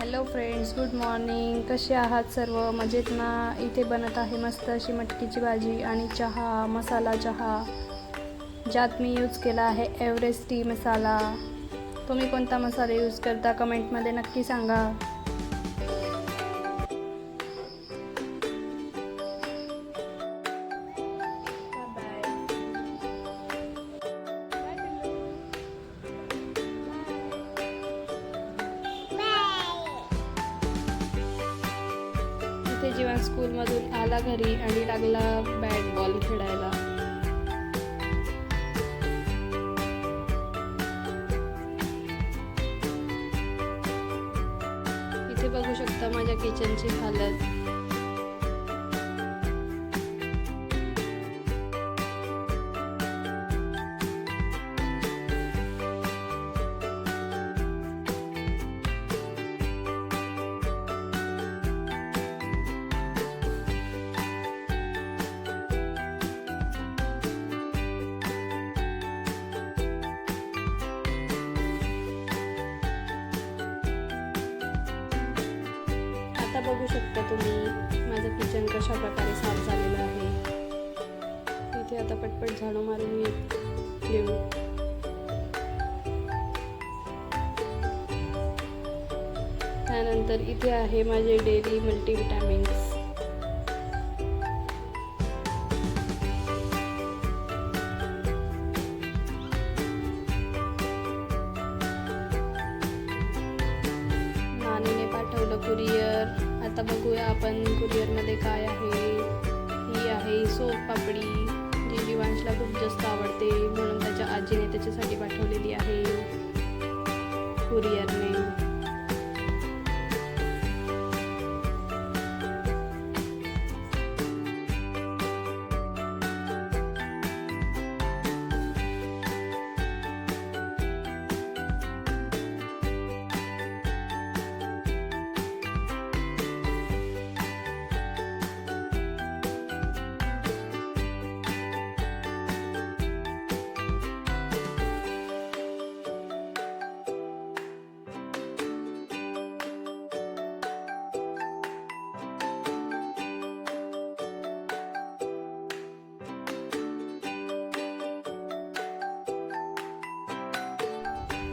Hello friends, good morning. कसे आहात सर्व? मजेत ना? इथे बनत आहे मस्त अशी मटकीची भाजी आणि चहा, मसाला चहा, ज्यात मी यूज केला आहे एव्हरेस्ट टी मसाला. तुम्ही कोणता मसाला यूज करता कमेंटमध्ये नक्की सांगा. इथे जीवन स्कूलमधून आला घरी आणि लागला बॅट बॉल खेळायला. इथे बघू शकता माझ्या किचनची हालत. आता बघू शकता तुम्ही माझं किचन कशा प्रकारे साफ झालेलं आहे. इथे आता पटपट झाडू मारून घेऊ. त्यानंतर इथे आहे माझे डेली मल्टीविटॅमिन्स. नानीने पाठवलं कुरिअर. आता बघूया आपण कुरिअरमध्ये काय आहे. ही आहे सोप पापडी, जी जीवांशला खूप जास्त आवडते म्हणून त्याच्या आजीने त्याच्यासाठी पाठवलेली आहे कुरिअरने.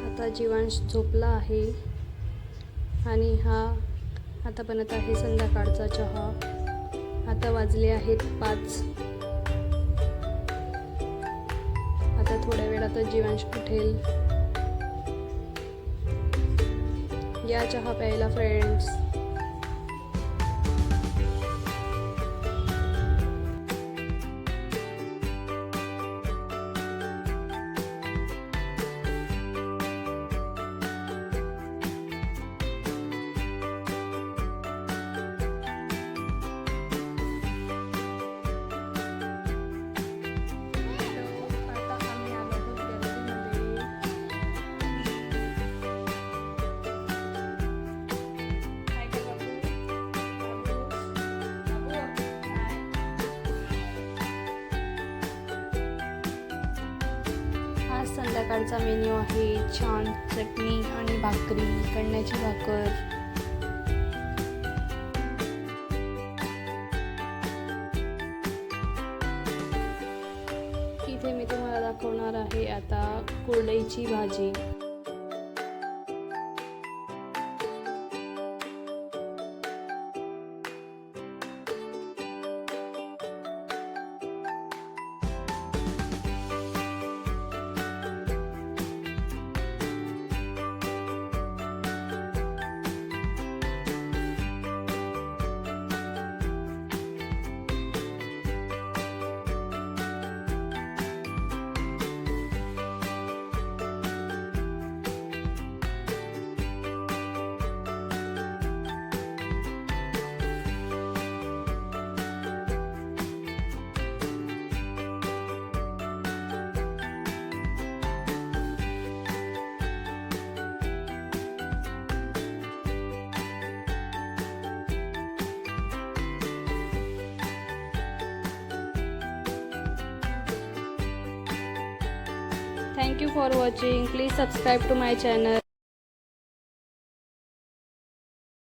आता जीवांश झोपला आहे आणि हा आता बनत आहे संध्याकाळचा चहा. आता वाजले आहेत 5. आता थोड्या वेळातच जीवांश उठेल. या चहा प्यायला फ्रेंड्स. संध्याकाळचा मेन्यू आहे छान चटणी आणि भाकरी, कणण्याची भाकर. इथे मी तुम्हाला दाखवणार आहे आता कुरडईची भाजी. Thank you for watching. Please subscribe to my channel.